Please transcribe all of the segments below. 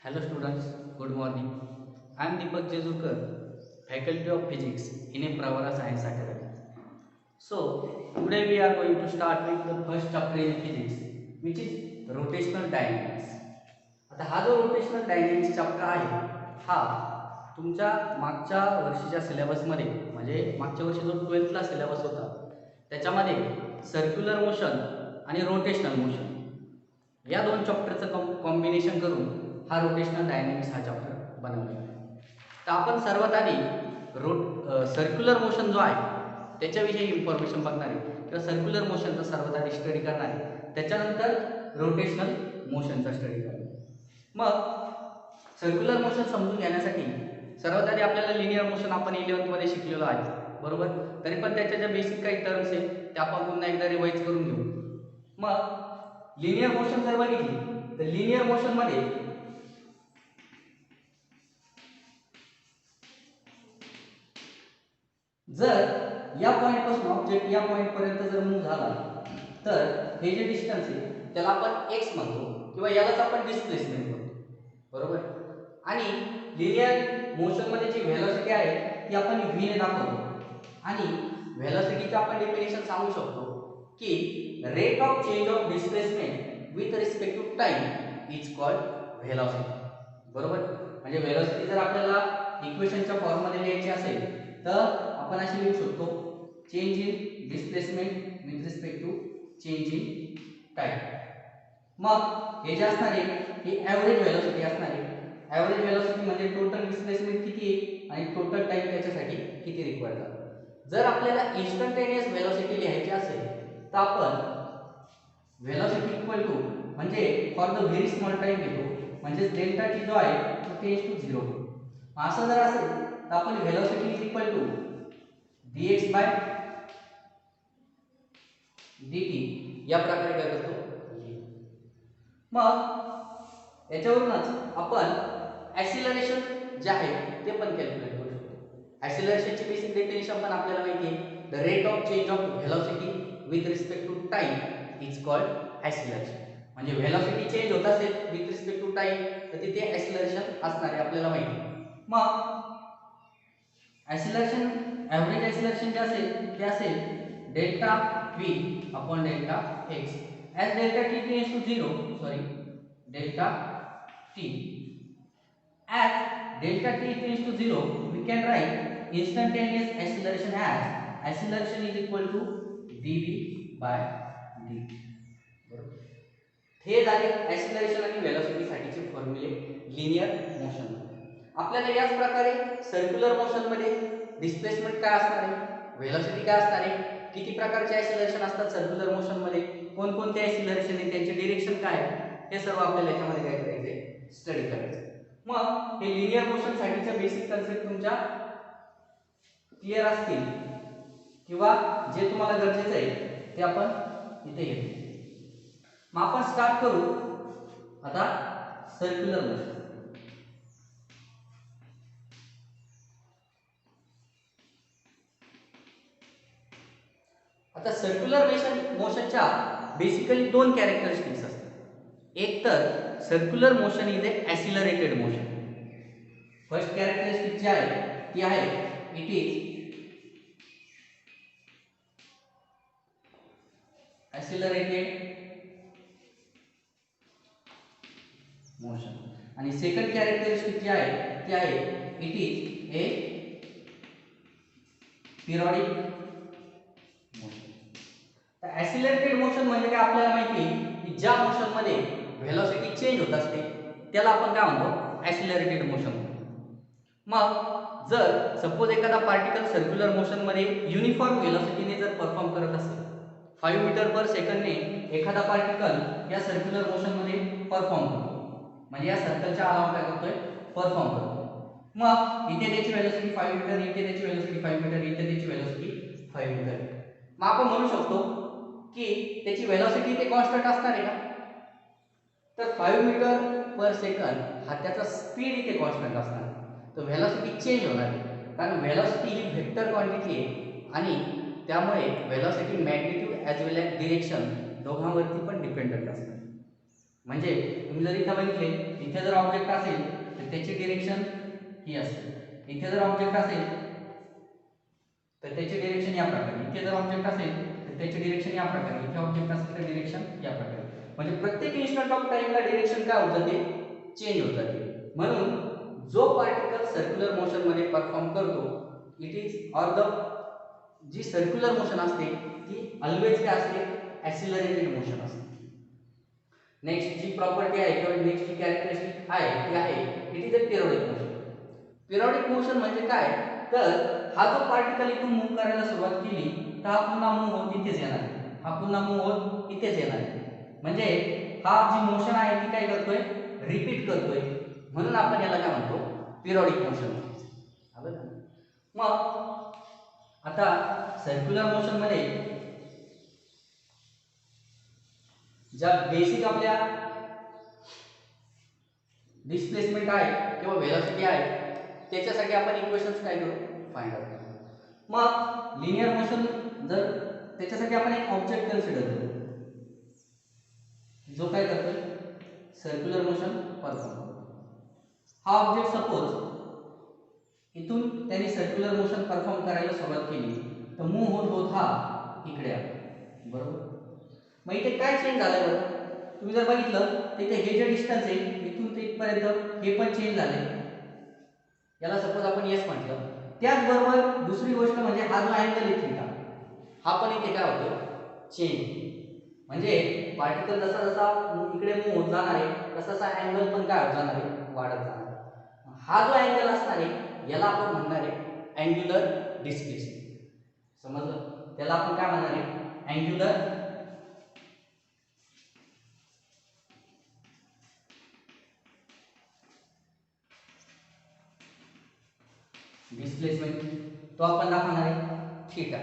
Hello students, good morning. I am Deepak Jezurkar, Faculty of Physics in a Pravara Science Academy. So, today we are going to start with the first chapter in physics, which is rotational dynamics. आता हा जो rotational dynamics chapter आहे हा तुमच्या मागच्या वर्षीच्या सिलेबसमध्ये म्हणजे मागच्या वर्षी जो 12thला सिलेबस होता त्याच्यामध्ये सर्क्युलर मोशन आणि रोटेशनल मोशन या दोन चॅप्टरचं कॉम्बिनेशन करून हा रोटेशनल डायनेमिक्स हा चॅप्टर बनवलेला आहे. तर आपण सर्वात आधी सर्क्युलर मोशन जो आहे त्याच्याविषयी इन्फॉर्मेशन बघणार आहे किंवा सर्क्युलर मोशनचा सर्वात आधी स्टडी करणार आहे. त्याच्यानंतर रोटेशनल मोशनचा स्टडी करणार. मग सर्क्युलर मोशन समजून घेण्यासाठी सर्वात आधी आपल्याला लिनियर मोशन आपण 11th मध्ये शिकलेलो आहे, बरोबर. तरी पण त्याच्या ज्या बेसिक काही टर्म्स आहेत त्या आपण पुन्हा एकदा रिवाइज करून घेऊ. मग लिनियर मोशन जर बघितली तर लिनियर मोशन मध्ये जर या पॉइंट पासून ऑब्जेक्ट या पॉइंट पर्यंत जर मूव्ह झाला तर हे जे डिस्टन्स आहे त्याला आपण x म्हणतो किंवा यालाच आपण डिस्प्लेसमेंट म्हणतो, बरोबर. आणि लिनियर मोशन मध्ये जी व्हेलॉसिटी आहे ती आपण v ने दाखवतो आणि व्हेलॉसिटीचं आपण डेफिनेशन सांगू शकतो की rate of change of displacement with respect to time is called velocity, बरोबर. म्हणजे व्हेलॉसिटी जर आपल्याला इक्वेशनच्या फॉर्म मध्ये लिहायची असेल तर आपण अशी लिहू शकतो change in displacement with respect to change in time. मग हे जे असणार आहे ही ॲव्हरेज व्हेलॉसिटी असणार आहे. ॲव्हरेज व्हेलॉसिटी म्हणजे टोटल डिस्प्लेसमेंट किती आहे आणि टोटल टाइम त्याच्यासाठी किती रिक्वायर्ड आहे. जर आपल्याला इन्स्टंटेनियस व्हेलॉसिटी लिहायची असेल तर आपण व्हेलॉसिटी इक्वल टू म्हणजे for the very small time घेतो म्हणजे डेल्टा टी जो आहे तो टेंड्स टू 0. असं जर असेल तर आपण velocity is equal to dx by dt या प्रकारे काय करतो. मग याच्यावरूनच आपण ऍक्सिलरेशन जे आहे ते पण कॅल्क्युलेट करू शकतो. ऍक्सिलरेशनची बेसिक डेफिनेशन पण आपल्याला माहिती आहे. The rate of change of velocity with respect to time is called acceleration. म्हणजे व्हेलॉसिटी चेंज होत असेल विथ रिस्पेक्ट टू टाइम तर तिथे ऍक्सिलरेशन असणार आहे आपल्याला माहिती आहे. मग ऍक्सिलरेशन ॲव्हरेज ऍक्सिलरेशन जे असेल ते असेल delta v upon delta x as delta t tends to 0, sorry, delta t as delta t tends to 0 we can write instantaneous acceleration as acceleration is equal to dv by dt, बरोबर. हे झाले acceleration आणि velocity साठीचे फॉर्म्युले linear motion. आपल्याला याच प्रकारे circular motion मध्ये displacement काय असणार आहे, व्हेलॉसिटी काय असणार आहे, किती प्रकारचे ऍक्सिलरेशन असतात सर्क्युलर मोशन मध्ये, कोणकोणते ऍक्सिलरेशन आहे, त्यांचे डायरेक्शन काय आहे, हे सर्व आपल्याला याच्यामध्ये काय करायचे, स्टडी करायचे. मग हे लिनियर मोशन साठीच्या बेसिक कन्सेप्ट तुमच्या क्लिअर असतील किंवा जे तुम्हाला गरजेचं आहे ते आपण इथे घेतो. मग आपण स्टार्ट करू आता सर्क्युलर मोशन. आता सर्क्युलर मोशनच्या बेसिकली दोन कॅरेक्टरिस्टिक्स असतात. एक तर circular motion is a accelerated motion. First characteristic जी आहे ती आहे इट इज ॲसिलरेटेड मोशन. आणि सेकंड कॅरेक्टरिस्टिक जी आहे ती आहे it is a periodic motion. तर ॲसिलरेटेड मोशन म्हणजे काय आपल्याला माहिती आहे की ज्या मोशन मध्ये व्हेलॉसिटी चेंज होत असते त्याला आपण काय म्हणतो, ॲसिलरेटेड मोशन. मग जर सपोज एखादा पार्टिकल सर्क्युलर मोशन मध्ये युनिफॉर्म व्हेलॉसिटीने जर परफॉर्म करत असेल 5 मीटर पर सेकंडने एखादा पार्टिकल या सर्क्युलर मोशन मध्ये परफॉर्म करतो म्हणजे या सर्कलच्या अराउंड काय करतोय, परफॉर्म करतो. मग इथे त्याची व्हेलॉसिटी 5 मीटर, इथे त्याची व्हेलॉसिटी 5 मीटर, इथे त्याची व्हेलॉसिटी 5 मीटर. मग आपण म्हणू शकतो की त्याची व्हेलॉसिटी ते कॉन्स्टंट असणार आहे का, तर 5 मीटर पर सेकंड हा त्याचा स्पीड इथे कॉन्स्टंट असणार. तर व्हेलॉसिटी चेंज होणार आहे कारण व्हेलॉसिटी ही व्हेक्टर क्वांटिटी आहे आणि त्यामुळे व्हेलॉसिटी मॅग्निट्यूड ॲज वेल ॲज डिरेक्शन दोघांवरती पण डिपेंडंट असतात. म्हणजे तुम्ही जर इथे बघितले, इथे जर ऑब्जेक्ट असेल तर त्याची डिरेक्शन ही असेल, इथे जर ऑब्जेक्ट असेल तर त्याची डिरेक्शन या प्रकारे, इथे जर ऑब्जेक्ट असेल तर त्याची डिरेक्शन या प्रकारे, इथे ऑब्जेक्ट असेल तर डिरेक्शन या प्रकारे. म्हणजे प्रत्येक इन्स्टंट ऑफ टाइमला डिरेक्शन काय होत जाते, चेंज होत जाते. म्हणून जो पार्टिकल सर्क्युलर मोशन मध्ये परफॉर्म करतो, इट इज ऑर द जी सर्क्युलर मोशन असते ती ऑलवेज काय असते, ॲक्सिलरेटेड मोशन असते. नेक्स्ट जी प्रॉपर्टी आहे किंवा नेक्स्ट जी कॅरेक्टरिस्टिक आहे ती आहे it is a periodic motion. Periodic motion म्हणजे काय, तर हा जो पार्टिकल इथून मूव्ह करायला सुरुवात केली तर हा पुन्हा मूव्ह होत इथेच येणार आहे, हा पुन्हा मूव्ह होत इथेच येणार आहे. म्हणजे हा जी मोशन आहे ती काय करतोय, रिपीट करतोय. म्हणून आपण याला काय म्हणतो, पिरियडिक मोशन. मग आता सर्क्युलर मोशन मध्ये ज्या बेसिक आपल्या डिस्प्लेसमेंट आहे किंवा व्हेलॉसिटी आहे त्याच्यासाठी आपण इक्वेशन्स काय करू, फाइंड आउट करू. मग लिनियर मोशन जर त्याच्यासाठी आपण एक ऑब्जेक्ट कन्सिडर करू जो काय करतोय, सर्क्युलर मोशन परफॉर्म करतो. हा ऑब्जेक्ट सपोज इथून त्याने सर्क्युलर मोशन परफॉर्म करायला सुरुवात केली तर मूव्ह होत होत हा इकडे आला, बरोबर. मग इथे काय चेंज झालंय बरं, तुम्ही जर बघितलं तिथे हे जे डिस्टन्स आहे इथून ते इथपर्यंत हे पण चेंज झाले, याला सपोज आपण एस म्हटलं. त्याचबरोबर दुसरी गोष्ट म्हणजे हा जो अँगल आहे थीटा हा पण इथे काय होतो, चेंज. म्हणजे पार्टिकल जसा जसा इकडे मूव्ह होत जाणार आहे तसा तसा अँगल पण काय होत जाणार आहे, वाढत जाणार आहे. हा जो अँगल असणार आहे याला आपण म्हणणार आहे अँग्युलर डिस्प्लेसमेंट. समजलं, त्याला आपण काय म्हणणार आहे, अँग्युलर डिस्प्लेसमेंट. तो आपण दाखवणार आहे थीटा.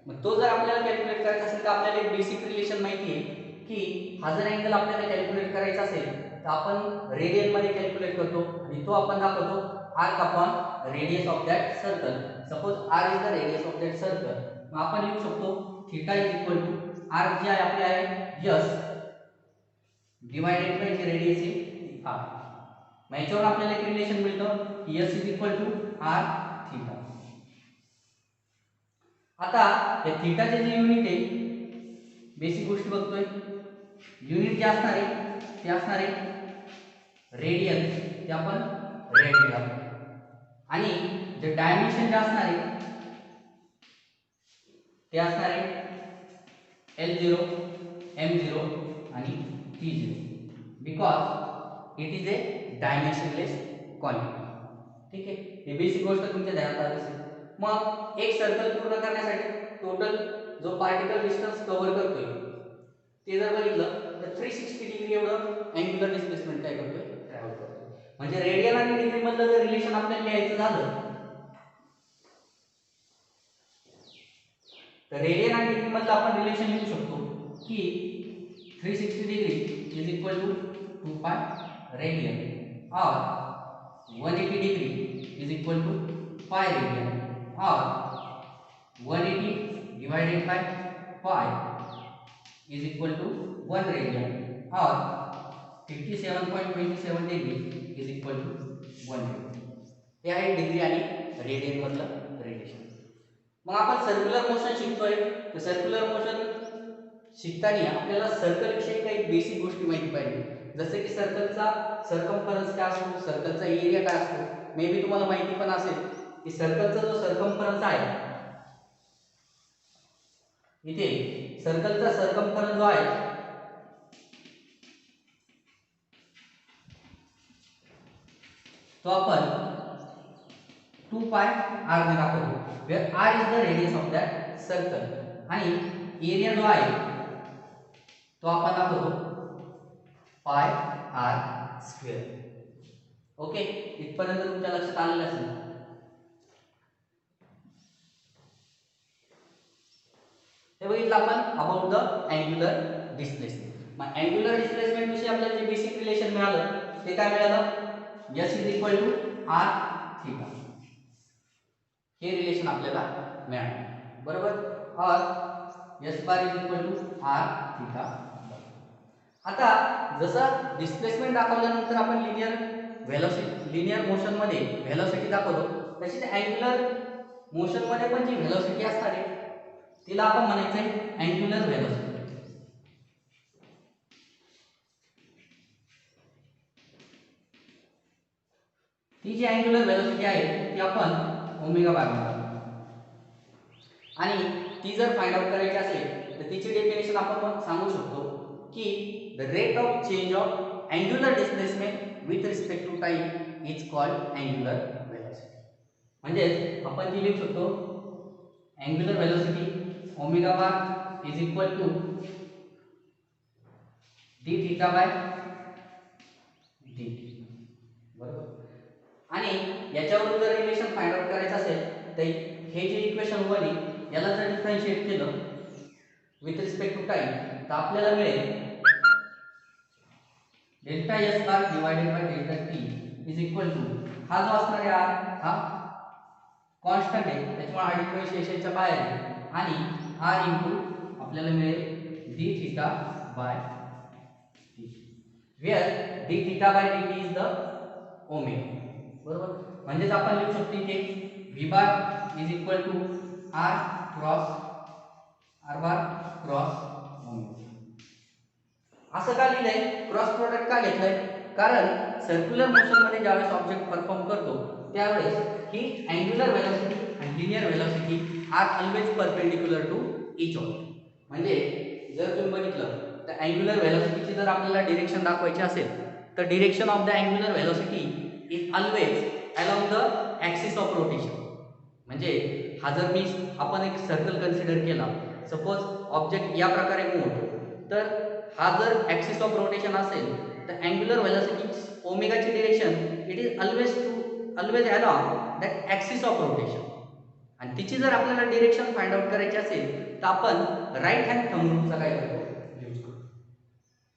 मग तो जर आपल्याला कॅल्क्युलेट करायचा असेल तर आपल्याला एक बेसिक रिलेशन माहिती आहे की हा जर अँगल आपल्याला कॅल्क्युलेट करायचा असेल तर आपण रेडियन मध्ये कॅल्क्युलेट करतो आणि तो आपण दाखवतो arc upon radius of that circle. Suppose r is the radius of that circle, मग आपण लिहू शकतो theta is equal to r जे आहे आपले आहे यस डिवायडेड बाय जे रेडियस आहे आर. मग याच्यावर आपल्याला एक रिलेशन मिळतं की s is equal to r theta. आता या थीटाचे जे युनिट आहे बेसिक गोष्टी बघतोय, युनिट जे असणार आहे ते असणार आहे रेडियन, ते आपण रेडियन. आणि जे डायमेन्शन जे असणार आहे ते असणार आहे L0 M0 आणि T0 because it is A dimensionless quantity. ठीक आहे, ही बेसिक गोष्ट तुमच्या ध्यानात आली असेल. मग एक सर्कल पूर्ण करण्यासाठी टोटल जो पार्टिकल डिस्टन्स कव्हर करतोय ते जर बघितलं तर 360 डिग्री एवढं अँग्युलर डिस्प्लेसमेंट काय करतोय, ट्रॅव्हल करतोय. म्हणजे रेडियन आणि डिग्री मधलं जर रिलेशन आपल्याला लिहायचं झालं तर रेडियन आणि डिग्री मधलं आपण रिलेशन लिहू शकतो की 360 डिग्री इज इक्वल टू 2 पाय रेडियन और 180 degree is equal to pi radian और 180 divided by pi is equal to 1 radian और 57.27 degree is equal to 1 radian. हे आहे डिग्री आणि रेडियन मधलं रिलेशन. मग आपण सर्क्युलर मोशन शिकतोय तर सर्क्युलर मोशन शिकताना आपल्याला सर्कल विषयी काही बेसिक गोष्टी माहिती पाहिजे. जसे की सर्कलचा सर्कम्फरन्स काय असतो, सर्कलचा एरिया काय असतो. मे बी तुम्हाला माहिती पण असेल की सर्कलचा जो सर्कम्फरन्स आहे इथे सर्कलचा सर्कम्फरन्स जो आहे तो आपण 2 पाय r ने दाखवतो, where r is the radius of that circle आणि एरिया जो आहे तो आपण दाखवतो पाय r स्क्वेअर. ओके, इथपर्यंत तुमच्या लक्षात आलेलं असेल. हे बघितलं आपण अबाउट द अँग्युलर डिस्प्लेसमेंट. मग अँग्युलर डिस्प्लेसमेंट विषयी आपल्याला जे बेसिक रिलेशन मिळालं ते काय मिळालं, s is equal to r theta. हे रिलेशन आपल्याला मिळालं, बरोबर. और s bar is equal to r theta. आता जसं डिस्प्लेसमेंट दाखवल्यानंतर आपण लिनियर मोशन मध्ये व्हेलॉसिटी दाखवतो, तशीच अँग्युलर मोशन मध्ये पण जी व्हेलॉसिटी असणार आहे तिला आपण म्हणायचं आहे अँग्युलर व्हेलॉसिटी. ती जी अँग्युलर व्हेलॉसिटी आहे ती आपण ओमेगा बाय म्हणतो. आणि ती जर फाइंड आउट करायची असेल तर तिची डेफिनेशन आपण सांगू शकतो की the rate of change of angular displacement with respect to time is called angular velocity. म्हणजे आपण ती लिहू शकतो angular velocity omega bar is equal to d theta by d t. बरोबर. आणि याच्यावरून जर रिलेशन फाइंड आउट करायचं असेल तर हे जे इक्वेशन वर याला जर डिफरन्शिएट केलं विथ रिस्पेक्ट टू टाइम तर आपल्याला मिळेल delta s bar divided by delta t is equal to हा जो असणार आहे हा कॉन्स्टंट आहे त्याच्यामुळे हा डिफरन्शिएशनच्या बाहेर आहे आणि r इनटू आपल्याला मिळेल d theta by t, where d theta by d t is the omega. बरोबर. म्हणजेच आपण लिहू शकतो इथे v bar is equal to r cross r bar cross omega. असं का लिहिलंय, क्रॉस प्रोडक्ट का घेतलंय, कारण सर्क्युलर मोशन मध्ये ज्यावेळेस ऑब्जेक्ट परफॉर्म करतो त्यावेळेस ही अँग्युलर व्हेलॉसिटी आणि linear velocity are always perpendicular to each other. म्हणजे जर तुम्ही बघितलं तर अँग्युलर व्हेलॉसिटीची जर आपल्याला डिरेक्शन दाखवायची असेल तर direction of the angular velocity is always along the axis of rotation. म्हणजे हा जर आपण एक सर्कल कन्सिडर केला, सपोज ऑब्जेक्ट या प्रकारे मूव्ह होतो, तर हा जर ॲक्सिस ऑफ रोटेशन असेल तर अँग्युलर व्हेलॉसिटी ओमेगाची direction it is always along that axis of rotation. आणि तिची जर आपल्याला डिरेक्शन फाइंड आउट करायची असेल तर आपण राईट हँड थंब रूलचा काय करतो यूज करतो.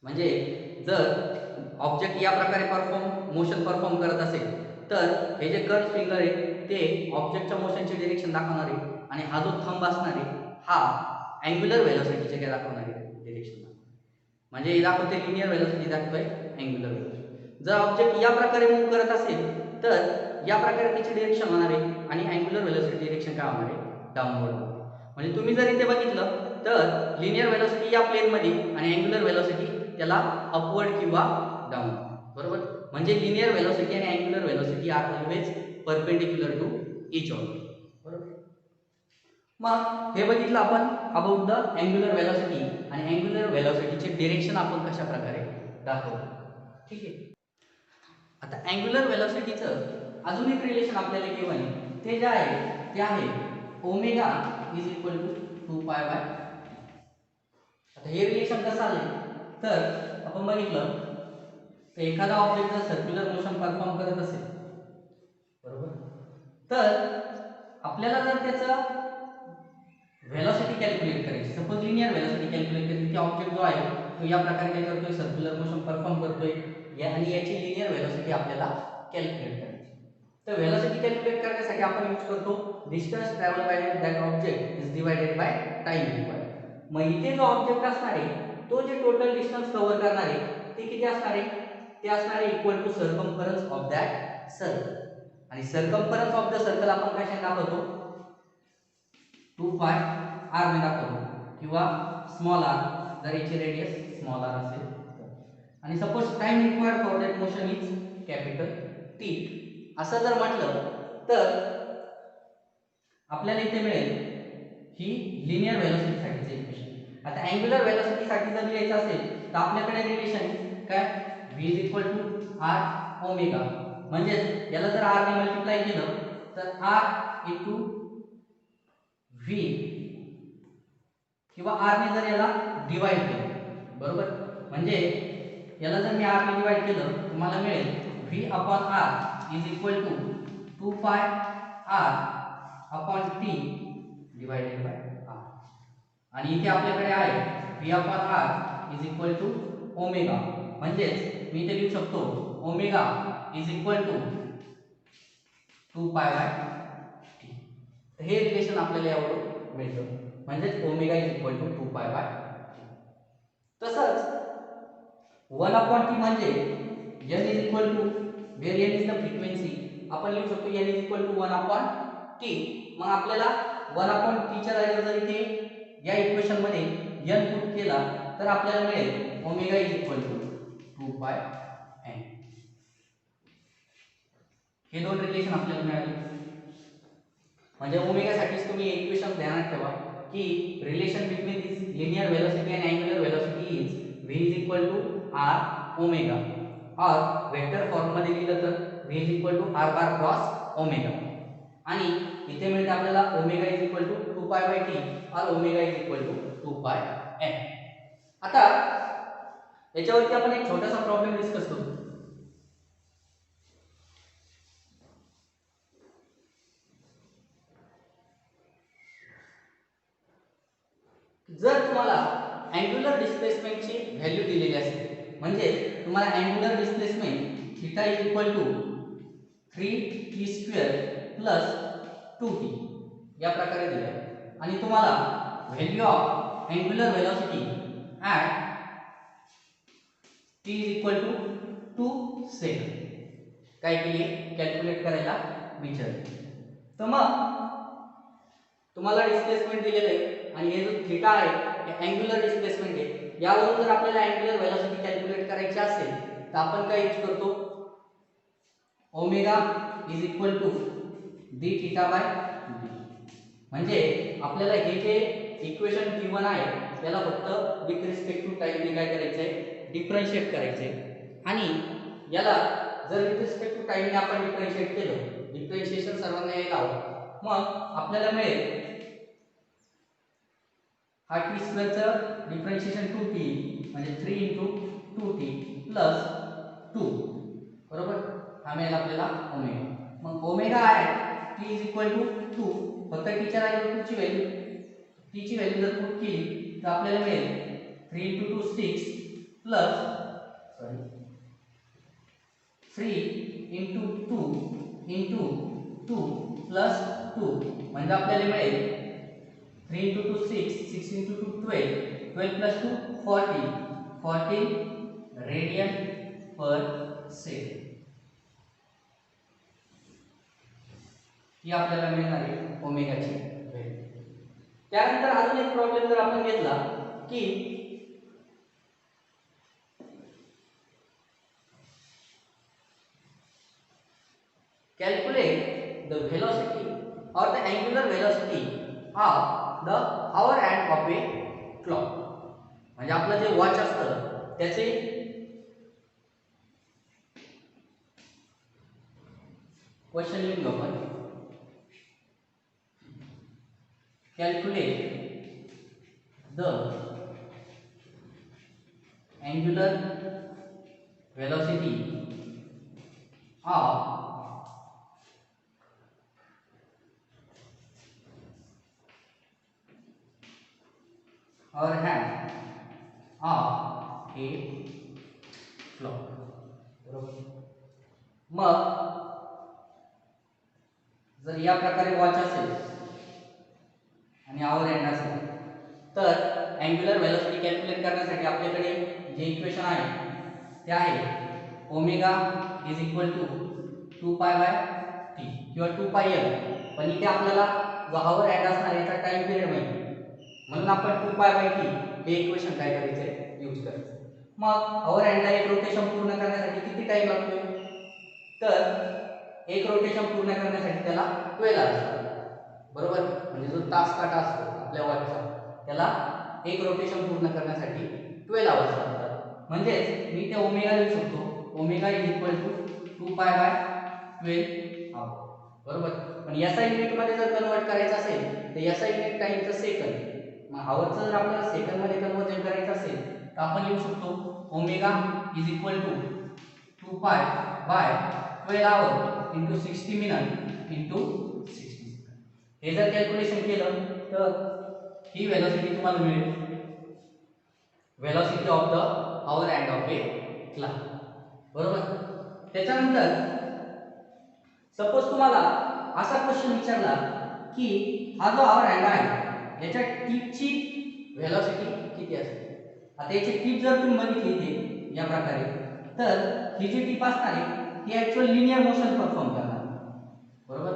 म्हणजे जर ऑब्जेक्ट या प्रकारे मोशन परफॉर्म करत असेल तर हे जे कर्व फिंगर आहे ते ऑब्जेक्टच्या मोशनची डिरेक्शन दाखवणार आहे आणि हा जो थंब असणार आहे हा अँग्युलर व्हेलॉसिटीचे काय दाखवणार आहे डिरेक्शन. म्हणजे हे दाखवते लिनियर व्हेलॉसिटी, दाखवतोय अँग्युलर व्हेलॉसिटी. जर ऑब्जेक्ट या प्रकारे मूव्ह करत असेल तर या प्रकारे तिची डिरेक्शन होणार आहे आणि अँग्युलर व्हेलॉसिटी डिरेक्शन काय होणार आहे डाऊनवर्ड. म्हणजे तुम्ही जर इथे बघितलं तर लिनियर व्हेलॉसिटी या प्लेन मध्ये आणि अँग्युलर व्हेलॉसिटी त्याला अपवर्ड किंवा डाऊन. बरोबर. म्हणजे लिनियर व्हेलॉसिटी आणि angular velocity are always perpendicular to each other. बरोबर. मग हे बघितलं आपण अबाउट द अँग्युलर व्हेलॉसिटी आणि अँग्युलर व्हेलॉसिटीचे डिरेक्शन आपण कशा प्रकारे दाखवतो. ठीक आहे. आता अँग्युलर व्हेलॉसिटीचं अजून एक रिलेशन आपल्याला गिवन आहे, ते जे आहे ते आहे omega is equal to 2 pi by. आता हे रिलेशन कसं आले तर आपण बघितलं तर एखादा ऑब्जेक्ट जर सर्क्युलर मोशन परफॉर्म करत असेल, बरोबर, तर आपल्याला जर त्याचं व्हेलॉसिटी कॅल्क्युलेट करायची, सपोज लिनियर व्हेलॉसिटी कॅल्क्युलेट करायची, की ऑब्जेक्ट जो आहे तो या प्रकारे काय करतोय सर्क्युलर मोशन परफॉर्म करतोय आणि याची लिनियर व्हेलॉसिटी आपल्याला कॅल्क्युलेट करायची. तर व्हेलॉसिटी कॅल्क्युलेट करण्यासाठी आपण यूज करतो distance travel by that object is divided by time required. मग इथे जो ऑब्जेक्ट असणार आहे तो जे टोटल डिस्टन्स कव्हर करणार आहे ते किती असणार आहे, ते असणार आहे equal to circumference of that circle. आणि सर्कम्फरन्स ऑफ द सर्कल आपण कशाने दाखवतो 2 पाय r ने दाखवतो किंवा स्मॉल r जर याची रेडियस स्मॉल r असेल तर. आणि suppose time required for that motion is capital T असं जर म्हटलं तर आपल्याला इथे मिळेल ही लिनियर व्हेलॉसिटी साठीचे इक्वेशन. आता अँग्युलर व्हेलॉसिटी साठी जर लिहायचं असेल तर आपल्याकडे रिलेशन काय v is equal to r omega. म्हणजे याला जर r ने मल्टिप्लाय केलं तर r इनटू v किंवा r ने जर याला डिवाइड केलं, बरोबर, म्हणजे याला जर मी r ने डिवाइड केलं तर मला मिळेल v upon r is equal to 2 pi r upon t divided by r. आणि इथे आपल्याकडे आहे v upon r is equal to omega. म्हणजेच मी इथे लिहू शकतो omega is equal to 2 pi by t. तर हे रिलेशन आपल्याला यावरून मिळतं, म्हणजे omega is equal to 2 pi by t. तसंच 1/t म्हणजे n is equal to, where n is the frequency, आपण लिहू शकतो n is equal to 1/t. मग आपल्याला 1/t च्या जागेवर जर इथे या इक्वेशन मध्ये n पुट केला तर आपल्याला मिळेल omega is equal to 2πn. हे दोन रिलेशन आपल्याला मिळाले. म्हणजे ओमेगा साठीच तुम्ही इक्वेशन ध्यानात ठेवा की relation between this linear velocity and angular velocity is v is equal to r omega, और वेक्टर फॉर्म मध्ये लिहिलं तर v is equal to r bar cross omega. आणि इथे मिळते आपल्याला omega is equal to 2π/t और omega is equal to 2πn. आता याच्यावरती आपण एक छोटासा प्रॉब्लेम डिस्कस करू. जर तुम्हाला अँग्युलर डिस्प्लेसमेंटची व्हॅल्यू दिलेली असेल, म्हणजे तुम्हाला angular displacement theta is equal to 3t² plus 2t या प्रकारे दिले आहे, आणि तुम्हाला value of angular velocity at t is equal to 2 second काय केली कॅल्क्युलेट करायला विचारले. तर मग तुम्हाला डिस्प्लेसमेंट दिलेलं आहे आणि हे जो थीटा आहे हे अँग्युलर डिस्प्लेसमेंट आहे. यावरून जर आपल्याला अँग्युलर वेलोसिटी कॅल्क्युलेट करायची असेल तर आपण काय यूज करतो, omega is equal to d theta by d. म्हणजे आपल्याला हे जे इक्वेशन गिवन आहे त्याला फक्त विथ रिस्पेक्ट टू टाइम काय करायचं आहे, डिफरन्शिएट करायचं आहे. आणि याला जर विथ रिस्पेक्ट टू टाइमने आपण डिफरन्शिएट केलं, डिफरन्शिएशन सर्वांना यायला हवं, मग आपल्याला मिळेल हा t² चं डिफरन्शिएशन 2t म्हणजे 3 × 2t प्लस 2 बरोबर, हा मिळेल आपल्याला ओमेगा. मग ओमेगा आहे t इज इक्वल टू 2, फक्त t च्या जागेवर 2 ची व्हॅल्यू, t ची व्हॅल्यू जर पुट केली तर आपल्याला मिळेल 3 × 2 6 प्लस 3 × 2 × 2 प्लस 2 म्हणजे आपल्याला मिळेल 3 × 2 6, 6 × 2 12, 12 प्लस 2 14, 14 रेडियन पर सेकंड. ही आपल्याला मिळणार आहे ओमेगाची व्हॅल्यू. त्यानंतर अजून एक प्रॉब्लेम जर आपण घेतला की calculate the velocity or the angular velocity of the hour hand of a clock. म्हणजे आपलं जे वॉच असतं त्याचे क्वेश्चन लिहून घेऊ आपण. calculate the angular velocity of our hand of a clock. बरोबर. मग जर या प्रकारे वॉच असेल आणि आवर हँड असेल तर अँग्युलर वेलोसिटी कॅल्क्युलेट करण्यासाठी आपल्याकडे जे इक्वेशन आहे ते आहे omega is equal to 2π/t किंवा 2πl. पण इथे आपल्याला जो आवर हँड असणार याचा टाइम पिरियड माहिती, म्हणून आपण 2π/t हे इक्वेशन काय करायचं यूज करायचं. मग आवर हँडला एक रोटेशन पूर्ण करण्यासाठी किती टाइम लागतो, तर एक रोटेशन पूर्ण करण्यासाठी त्याला 12 आवर्स बरोबर. म्हणजे जो तास काटा असतो आपल्या वॉचचा त्याला एक रोटेशन पूर्ण करण्यासाठी 12 आवर्स लागतात. म्हणजेच मी ते ओमेगा लिहू शकतो, ओमेगा इज इक्वल टू 2π/12 आवर बरोबर. पण याचा युनिट मध्ये जर कन्वर्ट करायचं असेल तर याचा युनिट टाइमचं सेकंद, मग आवर्सचं जर आपल्याला सेकंद मध्ये कन्वर्जन करायचं असेल तर आपण लिहू शकतो omega is equal to 2π/12 hour into 60 minute into 60 second. हे जर कॅल्क्युलेशन केलं तर ही वेलोसिटी तुम्हाला मिळेल, velocity of the hour hand of a clock बरोबर. त्याच्यानंतर सपोज तुम्हाला असा क्वेश्चन विचारला की हा जो आवर हँड आहे याच्या टिपची वेलोसिटी किती असेल. आता याची टिप जर तुम्ही बघितली इथे या प्रकारे, तर ही जी टिप असणार आहे ती ऍक्च्युअल लिनियर मोशन परफॉर्म करणार, बरोबर.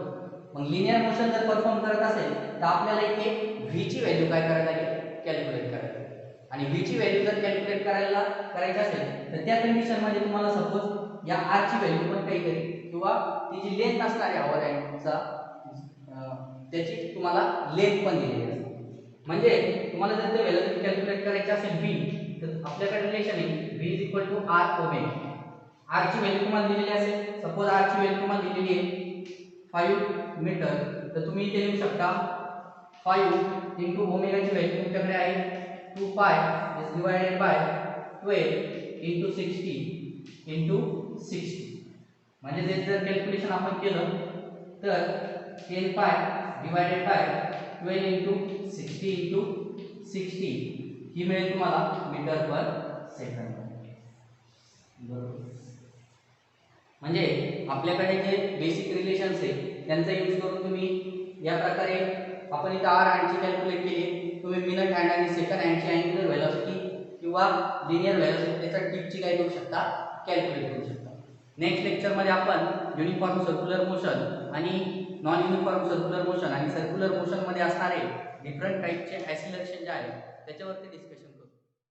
मग लिनियर मोशन जर परफॉर्म करत असेल तर आपल्याला इथे v ची व्हॅल्यू काय करायला लागेल, कॅल्क्युलेट करायला लागेल. आणि v ची व्हॅल्यू जर कॅल्क्युलेट करायची असेल तर त्या कंडिशन मध्ये तुम्हाला सपोज या r ची व्हॅल्यू पण काहीतरी किंवा ती जी लेंथ असणार आहे आवर अँगलचा त्याची तुम्हाला लेंथ पण दिलेली असते. म्हणजे तुम्हाला जर ते व्हॅल्यू कॅल्क्युलेट करायची असेल v, तर आपल्याकडे रिलेशन आहे v r ओमेगा. r ची व्हॅल्यू तुम्हाला दिलेली असेल, सपोज r ची व्हॅल्यू तुम्हाला दिलेली आहे 5 मीटर, तर तुम्ही इथे लिहू शकता 5 इंटू ओमेगाची व्हॅल्यू तुमच्याकडे आहे 2 पाय is divided by 12 into 60 into 60. म्हणजे ते जर कॅल्क्युलेशन आपण केलं तर 10 पाय डिवायडेड बाय 12 इंटू 60 इंटू 60 ही मिळेल तुम्हाला मीटर पर सेकंद, बरोबर. म्हणजे आपल्याकडे जे बेसिक रिलेशन्स आहे त्यांचा यूज करून तुम्ही या प्रकारे आपण इथं आर हँडची कॅल्क्युलेट केली, तुम्ही मिनिट हँड आणि सेकंड हँडची अँग्युलर व्हेलॉसिटी किंवा लिनियर व्हेलॉसिटी त्याच्या टिपची काय करू शकता, कॅल्क्युलेट करू शकता. नेक्स्ट लेक्चरमध्ये आपण युनिफॉर्म सर्क्युलर मोशन आणि नॉन युनिफॉर्म सर्क्युलर मोशन आणि सर्क्युलर मोशनमध्ये असणारे डिफरंट टाईपचे ॲक्सिलरेशन जे आहे त्याच्यावरती डिस्कशन